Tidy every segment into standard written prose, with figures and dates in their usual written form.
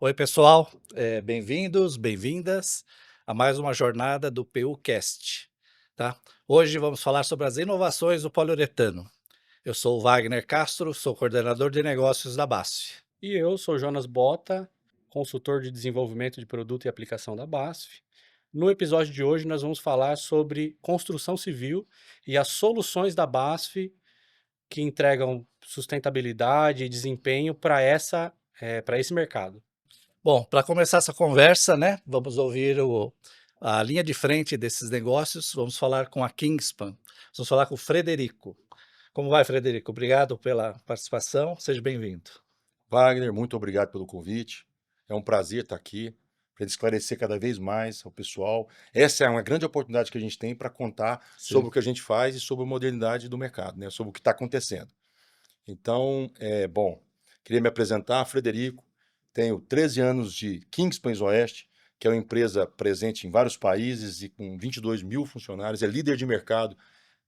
Oi, pessoal, bem-vindos, bem-vindas a mais uma jornada do PUcast, tá? Hoje vamos falar sobre as inovações do poliuretano. Eu sou o Wagner Castro, sou coordenador de negócios da BASF. E eu sou Jonas Bota, consultor de desenvolvimento de produto e aplicação da BASF. No episódio de hoje, nós vamos falar sobre construção civil e as soluções da BASF que entregam sustentabilidade e desempenho para esse mercado. Bom, para começar essa conversa, né, vamos ouvir a linha de frente desses negócios, vamos falar com a Kingspan, vamos falar com o Frederico. Como vai, Frederico? Obrigado pela participação, seja bem-vindo. Wagner, muito obrigado pelo convite. É um prazer estar aqui para esclarecer cada vez mais ao pessoal. Essa é uma grande oportunidade que a gente tem para contar Sim. sobre o que a gente faz e sobre a modernidade do mercado, né? Sobre o que está acontecendo. Então, queria me apresentar, Frederico. Tenho 13 anos de Kingspan Oeste, que é uma empresa presente em vários países e com 22 mil funcionários. É líder de mercado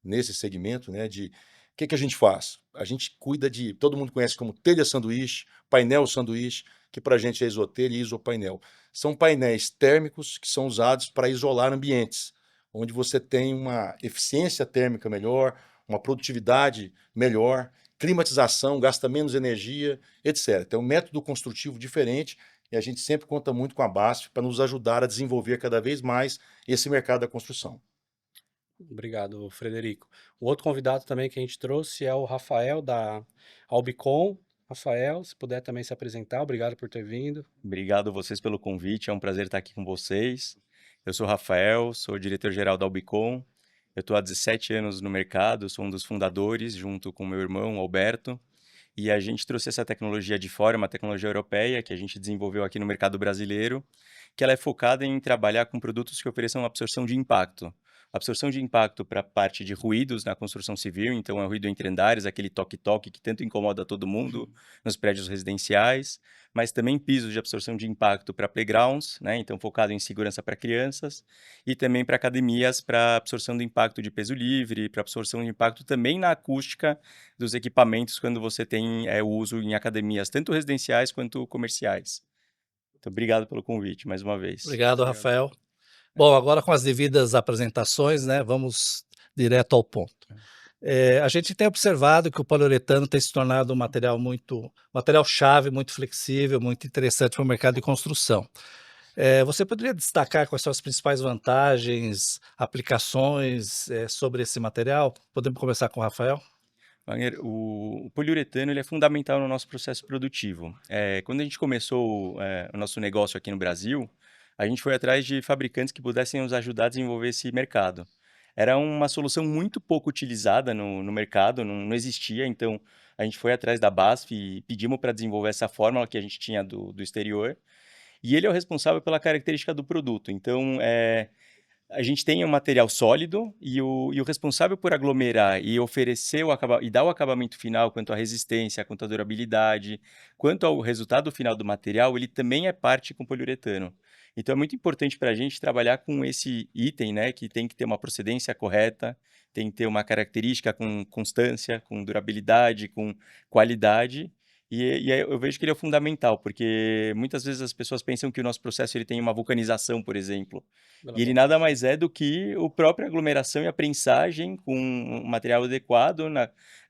nesse segmento, né, de o que que a gente faz? A gente cuida de, todo mundo conhece como telha sanduíche, painel sanduíche, que para a gente é isotelha e isopainel. São painéis térmicos que são usados para isolar ambientes, onde você tem uma eficiência térmica melhor, uma produtividade melhor, climatização, gasta menos energia, etc. Então, um método construtivo diferente e a gente sempre conta muito com a BASF para nos ajudar a desenvolver cada vez mais esse mercado da construção. Obrigado, Frederico. O outro convidado também que a gente trouxe é o Rafael da Albicom. Rafael, se puder também se apresentar, obrigado por ter vindo. Obrigado a vocês pelo convite, é um prazer estar aqui com vocês. Eu sou o Rafael, sou diretor-geral da Albicom. Eu estou há 17 anos no mercado, sou um dos fundadores, junto com meu irmão, Alberto. E a gente trouxe essa tecnologia de fora, uma tecnologia europeia, que a gente desenvolveu aqui no mercado brasileiro, que ela é focada em trabalhar com produtos que ofereçam absorção de impacto. Absorção de impacto para a parte de ruídos na construção civil, então é o ruído entre andares, aquele toque-toque que tanto incomoda todo mundo nos prédios residenciais, mas também pisos de absorção de impacto para playgrounds, né? Então focado em segurança para crianças, e também para academias, para absorção do impacto de peso livre, para absorção de impacto também na acústica dos equipamentos quando você tem o uso em academias, tanto residenciais quanto comerciais. Então, obrigado pelo convite mais uma vez. Obrigado, Obrigado. Rafael. Bom, agora com as devidas apresentações, né, vamos direto ao ponto. A gente tem observado que o poliuretano tem se tornado um material-chave, muito flexível, muito interessante para o mercado de construção. Você poderia destacar quais são as principais vantagens, aplicações, sobre esse material? Podemos começar com o Rafael? Wagner, o poliuretano ele é fundamental no nosso processo produtivo. Quando a gente começou o nosso negócio aqui no Brasil, a gente foi atrás de fabricantes que pudessem nos ajudar a desenvolver esse mercado. Era uma solução muito pouco utilizada no mercado, não existia, então a gente foi atrás da BASF e pedimos para desenvolver essa fórmula que a gente tinha do exterior. E ele é o responsável pela característica do produto. Então, a gente tem um material sólido e o responsável por aglomerar e oferecer e dar o acabamento final quanto à resistência, quanto à durabilidade, quanto ao resultado final do material, ele também é parte com poliuretano. Então é muito importante para a gente trabalhar com esse item, né, que tem que ter uma procedência correta, tem que ter uma característica com constância, com durabilidade, com qualidade. E aí eu vejo que ele é fundamental, porque muitas vezes as pessoas pensam que o nosso processo ele tem uma vulcanização, por exemplo. E ele nada mais é do que a própria aglomeração e a prensagem com um material adequado,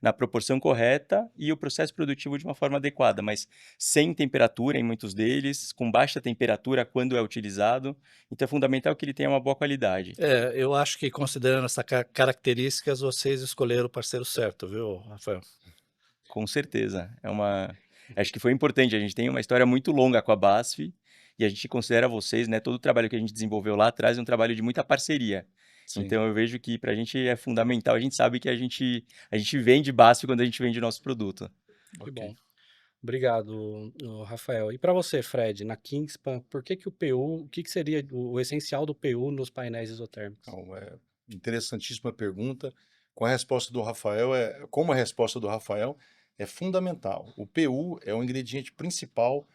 na proporção correta e o processo produtivo de uma forma adequada, mas sem temperatura em muitos deles, com baixa temperatura quando é utilizado. Então é fundamental que ele tenha uma boa qualidade. Eu acho que considerando essas características, vocês escolheram o parceiro certo, viu, Rafael? Com certeza. Acho que foi importante. A gente tem uma história muito longa com a BASF e a gente considera vocês, né, todo o trabalho que a gente desenvolveu lá atrás é um trabalho de muita parceria. Sim, Então eu vejo que para a gente é fundamental. A gente sabe que a gente vende BASF quando a gente vende nosso produto. Que ok. bom. Obrigado, Rafael. E para você, Fred, na Kingspan, por que que o PU, o que que seria o essencial do PU nos painéis isotérmicos? Então, interessantíssima pergunta. Com a resposta do Rafael, como a resposta do Rafael é fundamental. O PU é o ingrediente principal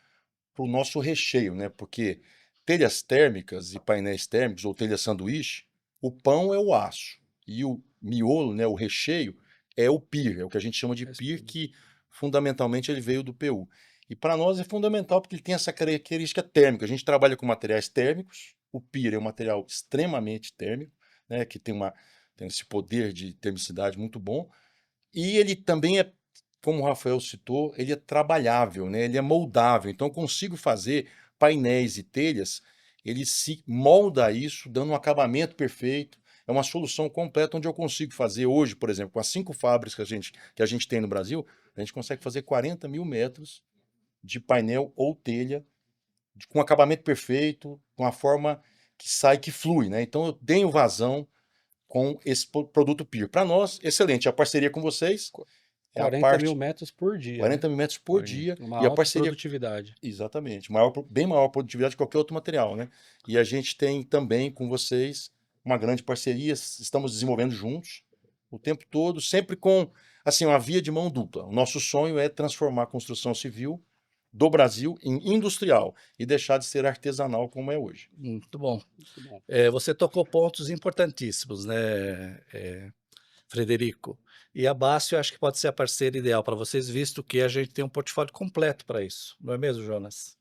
para o nosso recheio, né? Porque telhas térmicas e painéis térmicos ou telha sanduíche, o pão é o aço e o miolo, né, o recheio, é o PIR, é o que a gente chama de PIR, que fundamentalmente ele veio do PU. E para nós é fundamental porque ele tem essa característica térmica. A gente trabalha com materiais térmicos, o PIR é um material extremamente térmico, né, que tem esse poder de termicidade muito bom, e ele também é, como o Rafael citou, ele é trabalhável, né, ele é moldável, então eu consigo fazer painéis e telhas, ele se molda a isso, dando um acabamento perfeito. É uma solução completa onde eu consigo fazer hoje, por exemplo, com as 5 fábricas que a gente tem no Brasil, a gente consegue fazer 40 mil metros de painel ou telha com acabamento perfeito, com a forma que sai, que flui, né? Então eu tenho vazão com esse produto PIR. Para nós, excelente. A parceria com vocês é a 40 mil parte metros por dia, 40 mil metros por Por dia. dia Uma e a alta parceria produtividade. exatamente, bem maior produtividade que qualquer outro material, né? E a gente tem também com vocês uma grande parceria, estamos desenvolvendo juntos o tempo todo, sempre com assim uma via de mão dupla. O nosso sonho é transformar a construção civil do Brasil em industrial e deixar de ser artesanal como é hoje. Muito bom. Muito bom. Você tocou pontos importantíssimos, né, Frederico? E a Bácio eu acho que pode ser a parceira ideal para vocês, visto que a gente tem um portfólio completo para isso, não é mesmo, Jonas?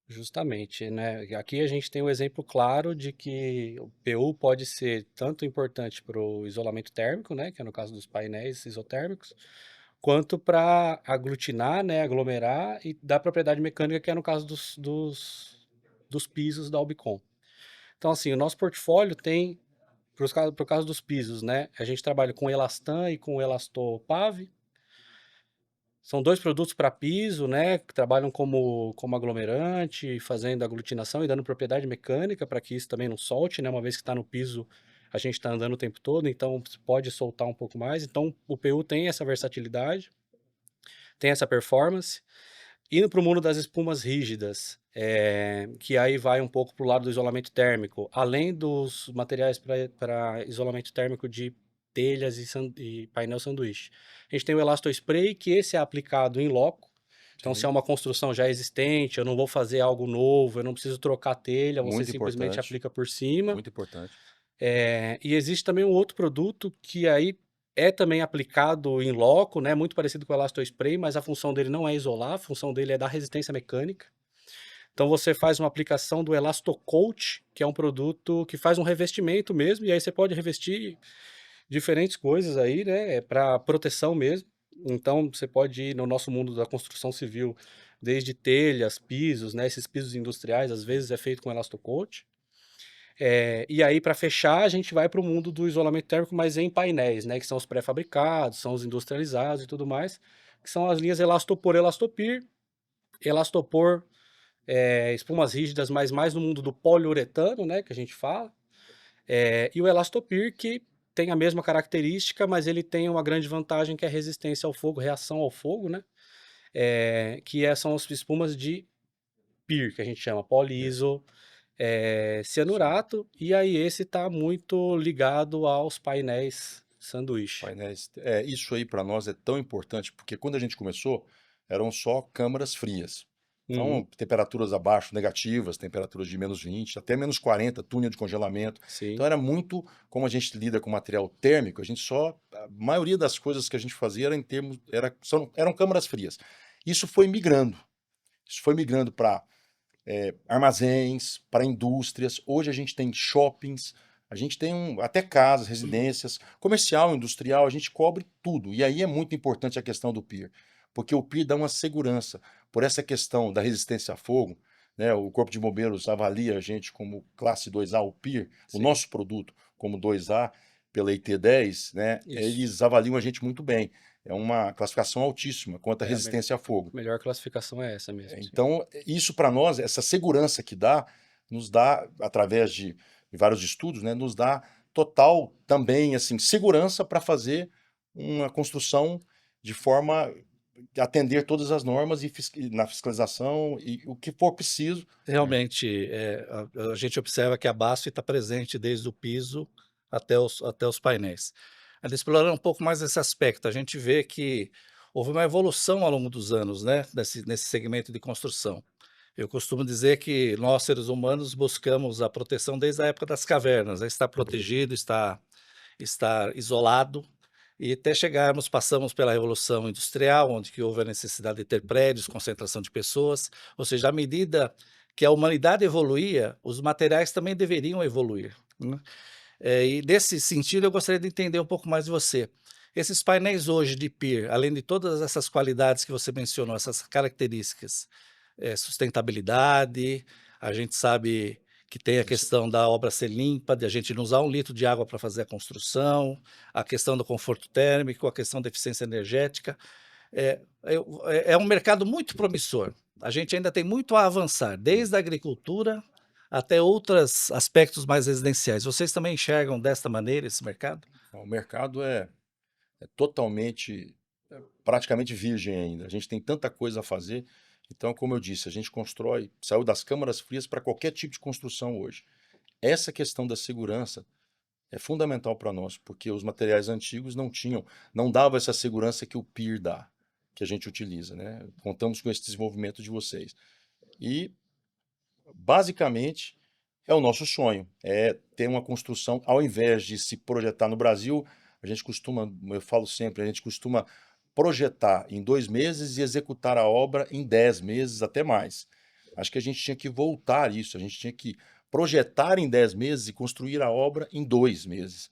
Justamente, né? Aqui a gente tem um exemplo claro de que o PU pode ser tanto importante para o isolamento térmico, né, que é no caso dos painéis isotérmicos, quanto para aglutinar, né, aglomerar e dar propriedade mecânica, que é no caso dos pisos da Albicom. Então, assim, o nosso portfólio tem, para o caso dos pisos, né, a gente trabalha com Elastan e com Elastopave. São 2 produtos para piso, né, que trabalham como aglomerante, fazendo aglutinação e dando propriedade mecânica para que isso também não solte, né, uma vez que está no piso, a gente está andando o tempo todo, então pode soltar um pouco mais. Então o PU tem essa versatilidade, tem essa performance. Indo para o mundo das espumas rígidas, que aí vai um pouco para o lado do isolamento térmico, além dos materiais para isolamento térmico de telhas e painel sanduíche. A gente tem o Elastospray, que esse é aplicado em loco. Então, se é Sim. uma construção já existente, eu não vou fazer algo novo, eu não preciso trocar telha, você Muito simplesmente importante, aplica por cima. muito importante. E existe também um outro produto que aí é também aplicado em loco, né, muito parecido com o Elastospray, mas a função dele não é isolar, a função dele é dar resistência mecânica. Então você faz uma aplicação do Elastocoat, que é um produto que faz um revestimento mesmo, e aí você pode revestir diferentes coisas aí, né, para proteção mesmo. Então você pode ir no nosso mundo da construção civil, desde telhas, pisos, né, esses pisos industriais, às vezes é feito com Elastocoat. E aí, para fechar, a gente vai para o mundo do isolamento térmico, mas em painéis, né? Que são os pré-fabricados, são os industrializados e tudo mais, que são as linhas Elastopor, Elastopir, Elastopor, espumas rígidas, mas mais no mundo do poliuretano, né? Que a gente fala. E o Elastopir, que tem a mesma característica, mas ele tem uma grande vantagem que é resistência ao fogo, reação ao fogo, né? São as espumas de PIR, que a gente chama, poliiso cianurato, e aí esse está muito ligado aos painéis sanduíche. Painéis. Isso aí para nós é tão importante, porque quando a gente começou, eram só câmaras frias. Então, Uhum, temperaturas abaixo, negativas, temperaturas de -20, até -40, túnel de congelamento. sim, Então, era muito, como a gente lida com material térmico, a maioria das coisas que a gente fazia era em termos, eram câmaras frias. Isso foi migrando. Isso foi migrando para armazéns, para indústrias. Hoje a gente tem shoppings, a gente tem até casas, residências, comercial, industrial, a gente cobre tudo. E aí é muito importante a questão do PIR, porque o PIR dá uma segurança. Por essa questão da resistência a fogo, né, o Corpo de Bombeiros avalia a gente como classe 2A, o PIR, o sim, nosso produto como 2A, pela IT10, né, isso. eles avaliam a gente muito bem. É uma classificação altíssima quanto à A resistência a fogo. melhor classificação é essa mesmo. Sim. Então, isso para nós, essa segurança que dá, nos dá, através de vários estudos, né, nos dá total também assim, segurança para fazer uma construção de forma a atender todas as normas e na fiscalização e o que for preciso. Realmente, a gente observa que a BASF está presente desde o piso até os painéis. Ainda explorando um pouco mais esse aspecto, a gente vê que houve uma evolução ao longo dos anos, né, nesse segmento de construção. Eu costumo dizer que nós, seres humanos, buscamos a proteção desde a época das cavernas, né, estar protegido, estar isolado. E até chegarmos, passamos pela Revolução Industrial, onde que houve a necessidade de ter prédios, concentração de pessoas, ou seja, à medida que a humanidade evoluía, os materiais também deveriam evoluir, né. E nesse sentido eu gostaria de entender um pouco mais de você. Esses painéis hoje de PIR, além de todas essas qualidades que você mencionou, essas características, sustentabilidade, a gente sabe que tem a Isso. questão da obra ser limpa, de a gente não usar 1 litro de água para fazer a construção, a questão do conforto térmico, a questão da eficiência energética. É um mercado muito promissor. A gente ainda tem muito a avançar, desde a agricultura até outros aspectos mais residenciais. Vocês também enxergam desta maneira esse mercado? O mercado é totalmente, praticamente virgem ainda. A gente tem tanta coisa a fazer. Então, como eu disse, a gente constrói, saiu das câmaras frias para qualquer tipo de construção hoje. Essa questão da segurança é fundamental para nós, porque os materiais antigos não davam essa segurança que o PIR dá, que a gente utiliza, né? Contamos com esse desenvolvimento de vocês. E, basicamente, é o nosso sonho, é ter uma construção, ao invés de se projetar no Brasil, a gente costuma, eu falo sempre, a gente costuma projetar em 2 meses e executar a obra em 10 meses, até mais. Acho que a gente tinha que voltar isso, a gente tinha que projetar em 10 meses e construir a obra em 2 meses.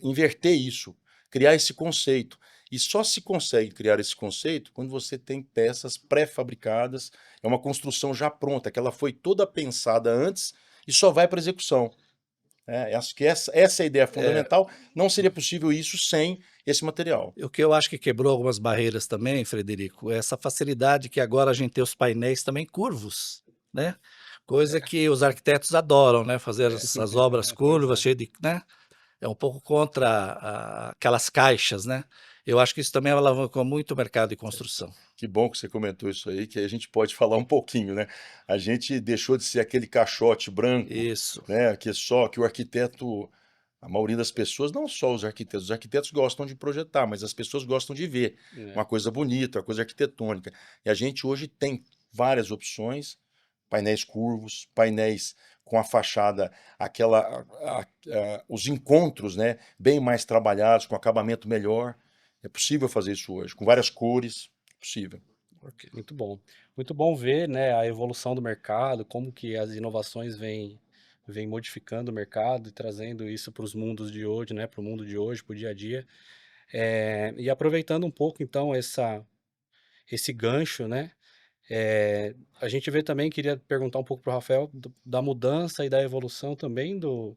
Inverter isso, criar esse conceito. E só se consegue criar esse conceito quando você tem peças pré-fabricadas, é uma construção já pronta, que ela foi toda pensada antes e só vai para execução. Acho que essa é a ideia fundamental. Não seria possível isso sem esse material. O que eu acho que quebrou algumas barreiras também, Frederico, é essa facilidade que agora a gente tem os painéis também curvos, né? Coisa que os arquitetos adoram, né? Fazer as obras curvas, cheio de, né? É um pouco contra aquelas caixas, né? Eu acho que isso também alavancou muito o mercado de construção. Que bom que você comentou isso aí, que a gente pode falar um pouquinho, né? A gente deixou de ser aquele caixote branco, Isso. né? Que o arquiteto, a maioria das pessoas, não só os arquitetos gostam de projetar, mas as pessoas gostam de ver É. uma coisa bonita, uma coisa arquitetônica. E a gente hoje tem várias opções, painéis curvos, painéis com a fachada, os encontros, né? Bem mais trabalhados, com acabamento melhor. É possível fazer isso hoje, com várias cores, é possível. Ok, muito bom. Muito bom ver, né, a evolução do mercado, como que as inovações vêm modificando o mercado e trazendo isso para os mundos de hoje, né, para o mundo de hoje, para o dia a dia. E aproveitando um pouco, então, esse gancho, né, a gente vê também, queria perguntar um pouco para o Rafael, da mudança e da evolução também do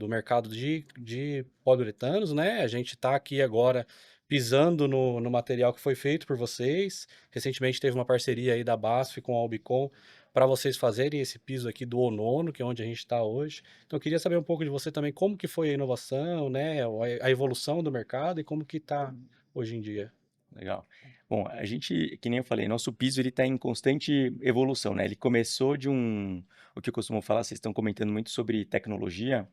mercado de poliuretanos, né? A gente está aqui agora pisando no material que foi feito por vocês. Recentemente teve uma parceria aí da BASF com a Albicom para vocês fazerem esse piso aqui do Onono, que é onde a gente está hoje. Então eu queria saber um pouco de você também, como que foi a inovação, né? A evolução do mercado e como que está hoje em dia. Legal. Bom, a gente, que nem eu falei, nosso piso ele está em constante evolução, né? Ele começou o que eu costumo falar, vocês estão comentando muito sobre tecnologia,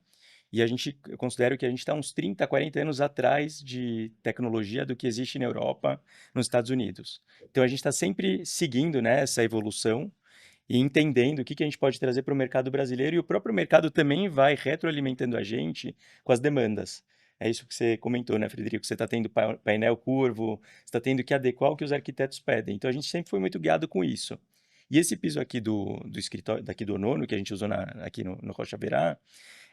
e eu considero que a gente está uns 30, 40 anos atrás de tecnologia do que existe na Europa, nos Estados Unidos. Então a gente está sempre seguindo, né, essa evolução e entendendo o que a gente pode trazer para o mercado brasileiro, e o próprio mercado também vai retroalimentando a gente com as demandas. É isso que você comentou, né, Frederico? Você está tendo painel curvo, você está tendo que adequar o que os arquitetos pedem. Então a gente sempre foi muito guiado com isso. E esse piso aqui do escritório, daqui do Nono, que a gente usou aqui no Rocha Verá,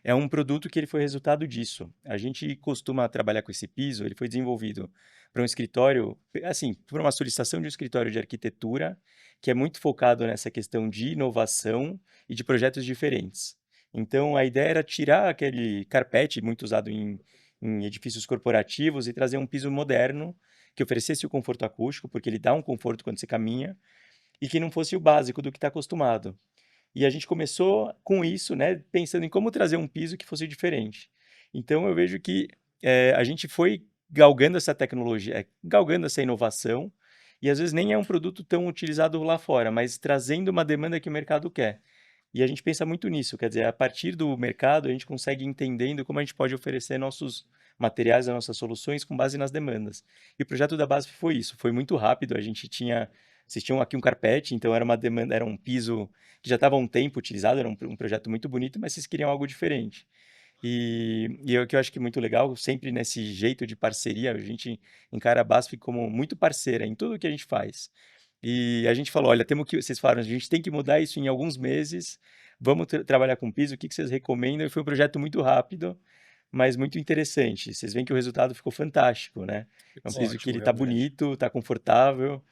é um produto que ele foi resultado disso. A gente costuma trabalhar com esse piso, ele foi desenvolvido para um escritório, assim, para uma solicitação de um escritório de arquitetura, que é muito focado nessa questão de inovação e de projetos diferentes. Então, a ideia era tirar aquele carpete muito usado em edifícios corporativos e trazer um piso moderno que oferecesse o conforto acústico, porque ele dá um conforto quando você caminha, e que não fosse o básico do que está acostumado. E a gente começou com isso, né, pensando em como trazer um piso que fosse diferente. Então eu vejo que a gente foi galgando essa tecnologia, galgando essa inovação, e às vezes nem é um produto tão utilizado lá fora, mas trazendo uma demanda que o mercado quer. E a gente pensa muito nisso, quer dizer, a partir do mercado a gente consegue ir entendendo como a gente pode oferecer nossos materiais, as nossas soluções com base nas demandas. E o projeto da BASF foi isso, foi muito rápido, vocês tinham aqui um carpete, então era uma demanda, era um piso que já estava há um tempo utilizado, era um projeto muito bonito, mas vocês queriam algo diferente. E o que eu acho que é muito legal, sempre nesse jeito de parceria, a gente encara a BASF como muito parceira em tudo que a gente faz. E a gente falou: olha, temos que, vocês falaram, a gente tem que mudar isso em alguns meses, vamos trabalhar com piso, o que vocês recomendam? E foi um projeto muito rápido, mas muito interessante. Vocês veem que o resultado ficou fantástico, né? É um Ficou piso que ótimo, ele tá realmente. bonito, tá confortável.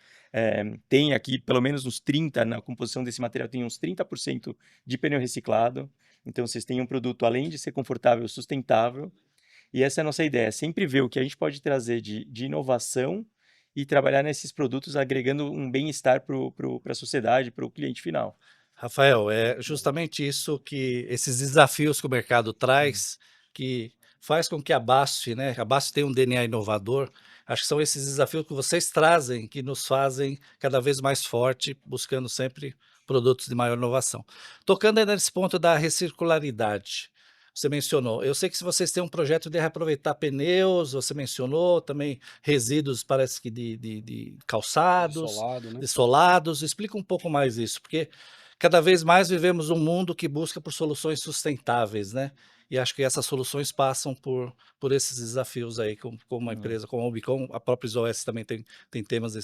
Tem aqui pelo menos uns 30, na composição desse material, tem uns 30% de pneu reciclado. Então vocês têm um produto, além de ser confortável, sustentável. E essa é a nossa ideia, sempre ver o que a gente pode trazer de inovação e trabalhar nesses produtos agregando um bem-estar para a sociedade, para o cliente final. Rafael, é justamente isso que esses desafios que o mercado traz, que faz com que a BASF, né, a BASF tem um DNA inovador. Acho que são esses desafios que vocês trazem que nos fazem cada vez mais forte, buscando sempre produtos de maior inovação. Tocando ainda nesse ponto da recircularidade, você mencionou. Eu sei que se vocês têm um projeto de reaproveitar pneus, você mencionou também resíduos, parece que de calçados, Isolado, né? de solados. Explica um pouco mais isso, porque cada vez mais vivemos um mundo que busca por soluções sustentáveis, né? E acho que essas soluções passam por esses desafios aí, como uma Hum. empresa como a Ubicom, a própria ISOS também tem temas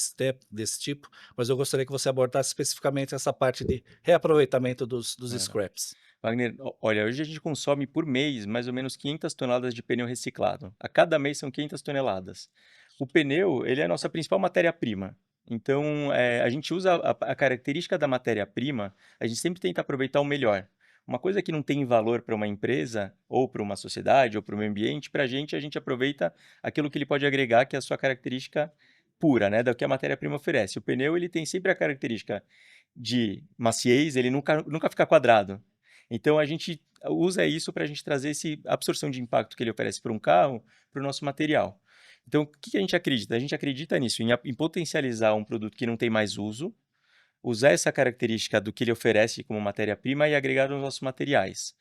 desse tipo, mas eu gostaria que você abordasse especificamente essa parte de reaproveitamento dos É. scraps. Wagner, olha, hoje a gente consome por mês mais ou menos 500 toneladas de pneu reciclado. A cada mês são 500 toneladas. O pneu, ele é a nossa principal matéria-prima. Então, a gente usa a característica da matéria-prima, a gente sempre tenta aproveitar o melhor. Uma coisa que não tem valor para uma empresa, ou para uma sociedade, ou para o meio ambiente, para a gente aproveita aquilo que ele pode agregar, que é a sua característica pura, né, do que a matéria-prima oferece. O pneu, ele tem sempre a característica de maciez, ele nunca fica quadrado. Então a gente usa isso para a gente trazer essa absorção de impacto que ele oferece para um carro, para o nosso material. Então, o que a gente acredita? A gente acredita nisso, em potencializar um produto que não tem mais uso, usar essa característica do que ele oferece como matéria-prima e agregar nos nossos materiais.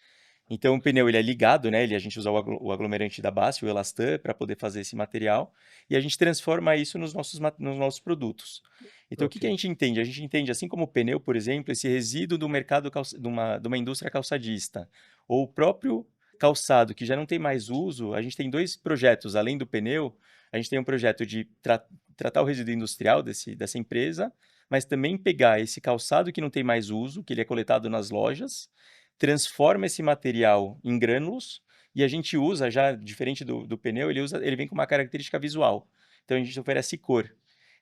Então, o pneu ele é ligado, né? A gente usa o aglomerante da BASF, o Elastan, para poder fazer esse material, e a gente transforma isso nos nossos produtos. Então, o que a Ok. gente entende? A gente entende, assim como o pneu, por exemplo, esse resíduo do mercado de uma indústria calçadista, ou o próprio calçado, que já não tem mais uso, a gente tem dois projetos, além do pneu, a gente tem um projeto de tratar o resíduo industrial dessa empresa, mas também pegar esse calçado que não tem mais uso, que ele é coletado nas lojas, transforma esse material em grânulos e a gente usa já, diferente do pneu, ele vem com uma característica visual. Então a gente oferece cor.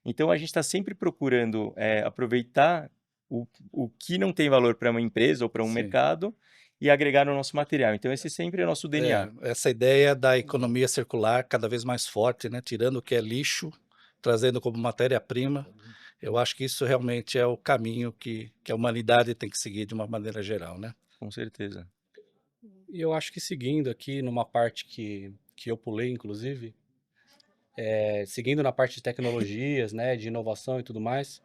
Então a gente está sempre procurando aproveitar o que não tem valor para uma empresa ou para um Sim. mercado e agregar no nosso material. Então esse sempre é o nosso DNA. Essa ideia da economia circular cada vez mais forte, né? Tirando o que é lixo, trazendo como matéria-prima. Eu acho que isso realmente é o caminho que a humanidade tem que seguir de uma maneira geral, né? Com certeza. E eu acho que seguindo aqui numa parte que eu pulei, inclusive, seguindo na parte de tecnologias, né, de inovação e tudo mais,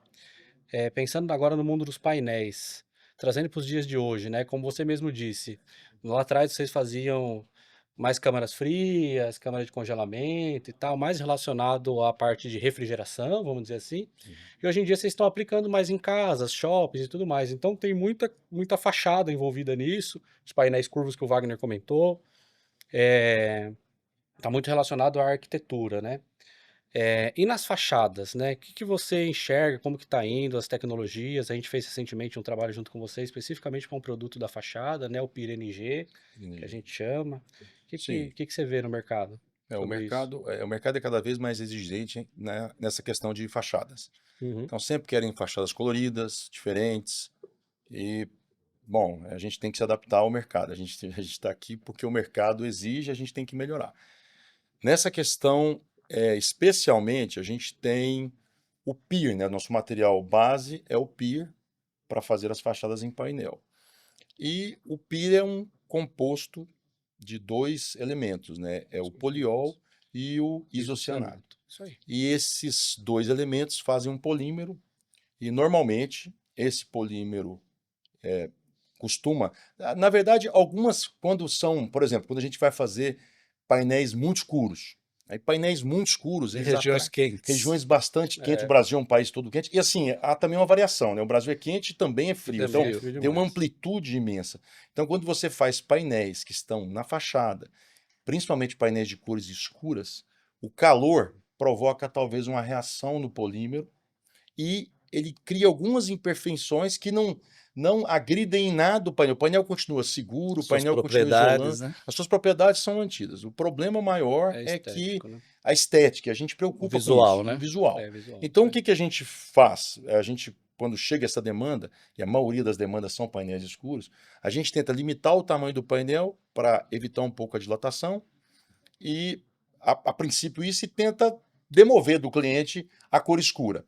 pensando agora no mundo dos painéis, trazendo para os dias de hoje, né, como você mesmo disse, lá atrás vocês faziam mais câmaras frias, câmara de congelamento e tal, mais relacionado à parte de refrigeração, vamos dizer assim. E hoje em dia vocês estão aplicando mais em casas, shoppings e tudo mais. Então tem muita fachada envolvida nisso, os painéis curvos que o Wagner comentou. Está muito relacionado à arquitetura, né? E nas fachadas, né? O que você enxerga, como que está indo as tecnologias? A gente fez recentemente um trabalho junto com você, especificamente para um produto da fachada, né? O PIR-NG, que a gente chama. Sim. Que você vê no mercado sobre isso? O mercado é cada vez mais exigente, né, nessa questão de fachadas. Uhum. Então sempre querem fachadas coloridas, diferentes e, bom, a gente tem que se adaptar ao mercado. A gente está aqui porque o mercado exige, a gente tem que melhorar. Nessa questão, especialmente, a gente tem o PIR, né? Nosso material base é o PIR para fazer as fachadas em painel. E o PIR é um composto de dois elementos, né? É o poliol e o isocianato. Isso aí. E esses dois elementos fazem um polímero e normalmente esse polímero costuma, na verdade, algumas quando são, por exemplo, quando a gente vai fazer painéis muito escuros, Aí painéis muito escuros, Em eles regiões atraem quentes. regiões bastante quentes. É. O Brasil é um país todo quente. E assim, há também uma variação, né? O Brasil é quente e também é frio. Também Então, é frio tem uma demais. amplitude imensa. Então, quando você faz painéis que estão na fachada, principalmente painéis de cores escuras, o calor provoca talvez uma reação no polímero e ele cria algumas imperfeições que não agridem em nada o painel. O painel continua seguro, o Suas painel continua propriedades, isolando. né? As suas propriedades são mantidas. O problema maior É é que estético, né? a estética, a gente O preocupa com visual, isso, e o né? visual. É visual. Então, isso o que que a gente faz? A gente, quando chega essa demanda, e a maioria das demandas são painéis escuros, a gente tenta limitar o tamanho do painel para evitar um pouco a dilatação e, a princípio, isso e tenta demover do cliente a cor escura.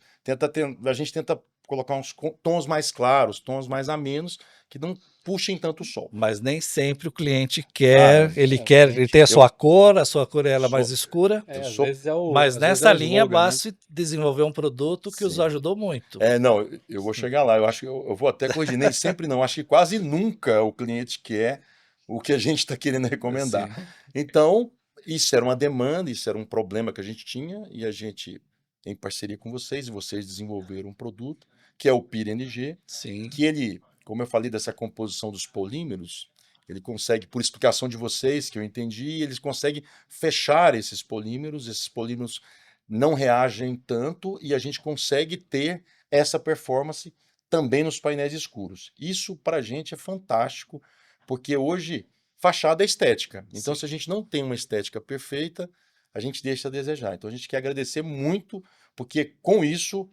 A gente tenta colocar uns tons mais claros, tons mais amenos, que não puxem tanto o sol. Mas nem sempre o cliente Ah, quer, não, ele É, quer, ele tem a eu sua cor é ela mais sou, escura, eu Às sou vezes é o, mas às vezes é nessa o linha a slogan, né? BASF desenvolveu um produto que os sim. ajudou muito. Não, eu vou chegar lá. Eu acho que eu vou até corrigir. Nem sempre não. Acho que quase nunca o cliente quer o que a gente está querendo recomendar. Assim, Então, isso era uma demanda, isso era um problema que a gente tinha, e a gente, em parceria com vocês, e vocês desenvolveram um produto, que é o PIR-NG, sim, que ele, como eu falei dessa composição dos polímeros, ele consegue, por explicação de vocês, que eu entendi, eles conseguem fechar esses polímeros não reagem tanto e a gente consegue ter essa performance também nos painéis escuros. Isso para a gente é fantástico, porque hoje fachada é estética. Então, sim. se a gente não tem uma estética perfeita, a gente deixa a desejar. Então, a gente quer agradecer muito, porque com isso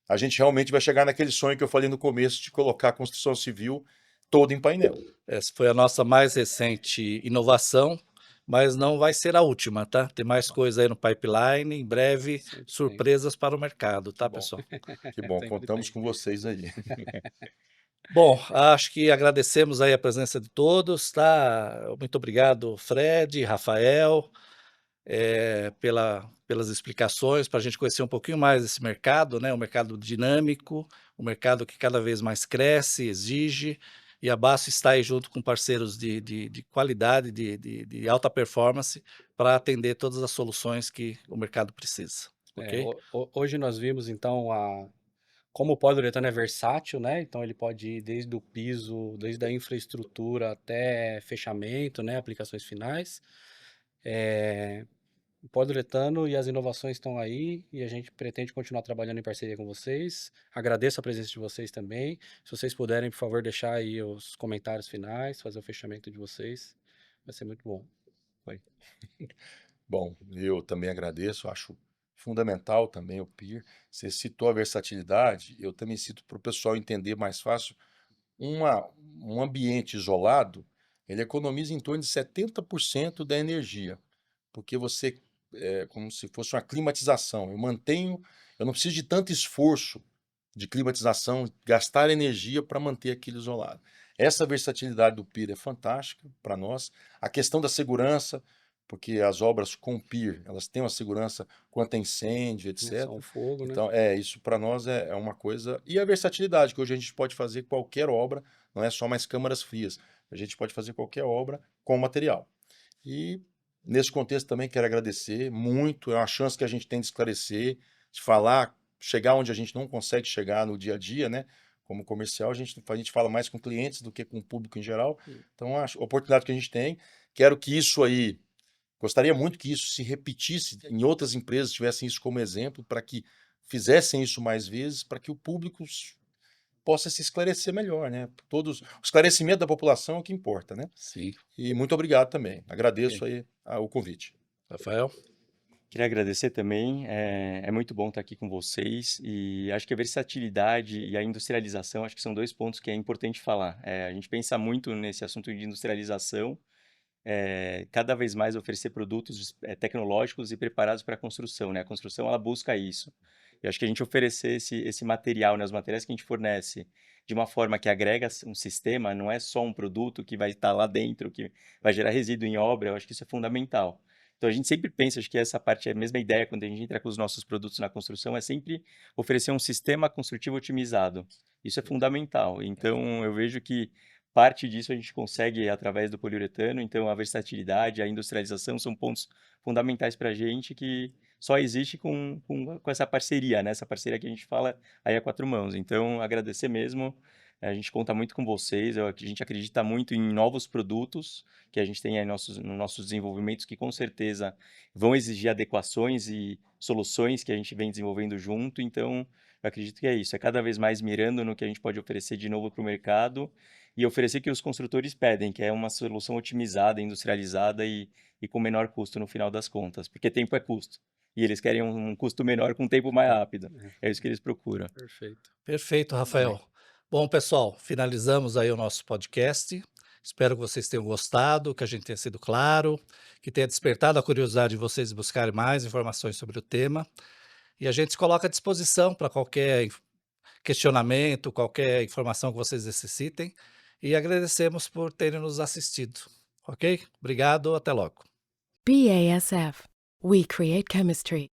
a gente realmente vai chegar naquele sonho que eu falei no começo de colocar a construção civil toda em painel. Essa foi a nossa mais recente inovação, mas não vai ser a última, tá? Tem mais coisa aí no pipeline, em breve, Sempre tem. surpresas para o mercado, tá, Que bom. pessoal? Que bom, Sempre contamos tem. com vocês aí. Bom, acho que agradecemos aí a presença de todos, tá? Muito obrigado, Fred, Rafael, pelas explicações, para a gente conhecer um pouquinho mais esse mercado, né? Um mercado dinâmico, um mercado que cada vez mais cresce, exige, e a BASF está aí junto com parceiros de qualidade, de alta performance, para atender todas as soluções que o mercado precisa, ok? Hoje nós vimos então como o poliuretano é versátil, né? Então ele pode ir desde o piso, desde a infraestrutura até fechamento, né? Aplicações finais. O poliuretano e as inovações estão aí e a gente pretende continuar trabalhando em parceria com vocês. Agradeço a presença de vocês também. Se vocês puderem, por favor, deixar aí os comentários finais, fazer o fechamento de vocês, vai ser muito bom. Bom, eu também agradeço, acho fundamental também o PIR. Você citou a versatilidade, eu também cito para o pessoal entender mais fácil. Um ambiente isolado, ele economiza em torno de 70% da energia, porque você é como se fosse uma climatização. Eu não preciso de tanto esforço de climatização, gastar energia para manter aquilo isolado. Essa versatilidade do PIR é fantástica para nós. A questão da segurança, porque as obras com PIR, elas têm uma segurança quanto a incêndio, Não só etc. o fogo, né? Então, isso para nós é uma coisa. E a versatilidade, que hoje a gente pode fazer qualquer obra, não é só mais câmaras frias. A gente pode fazer qualquer obra com material. E nesse contexto também quero agradecer muito, é uma chance que a gente tem de esclarecer, de falar, chegar onde a gente não consegue chegar no dia a dia, né? Como comercial, a gente fala mais com clientes do que com o público em geral. Então, a oportunidade que a gente tem, quero que isso aí, gostaria muito que isso se repetisse em outras empresas, tivessem isso como exemplo, para que fizessem isso mais vezes, para que o público possa se esclarecer melhor, né? O esclarecimento da população é o que importa, né? Sim. E muito obrigado também. Agradeço Ok. aí o convite. Rafael? Queria agradecer também, é muito bom estar aqui com vocês e acho que a versatilidade e a industrialização, acho que são dois pontos que é importante falar. A gente pensa muito nesse assunto de industrialização, cada vez mais oferecer produtos tecnológicos e preparados para a construção, né? A construção, ela busca isso. Eu acho que a gente oferecer esse material, né, os materiais que a gente fornece de uma forma que agrega um sistema, não é só um produto que vai estar lá dentro, que vai gerar resíduo em obra, eu acho que isso é fundamental. Então, a gente sempre pensa, acho que essa parte é a mesma ideia quando a gente entra com os nossos produtos na construção, é sempre oferecer um sistema construtivo otimizado. Isso é fundamental. Então, eu vejo que parte disso a gente consegue através do poliuretano, então a versatilidade, a industrialização são pontos fundamentais para a gente que só existe com essa parceria, né? Essa parceria que a gente fala aí a quatro mãos. Então, agradecer mesmo. A gente conta muito com vocês, a gente acredita muito em novos produtos que a gente tem aí nos nossos desenvolvimentos, que com certeza vão exigir adequações e soluções que a gente vem desenvolvendo junto. Então, eu acredito que é isso, é cada vez mais mirando no que a gente pode oferecer de novo para o mercado e oferecer o que os construtores pedem, que é uma solução otimizada, industrializada e com menor custo no final das contas, porque tempo é custo. E eles querem um custo menor com um tempo mais rápido. É isso que eles procuram. Perfeito. Perfeito, Rafael. Bom, pessoal, finalizamos aí o nosso podcast. Espero que vocês tenham gostado, que a gente tenha sido claro, que tenha despertado a curiosidade de vocês de buscarem mais informações sobre o tema. E a gente se coloca à disposição para qualquer questionamento, qualquer informação que vocês necessitem. E agradecemos por terem nos assistido. Ok? Obrigado, até logo. BASF. We create chemistry.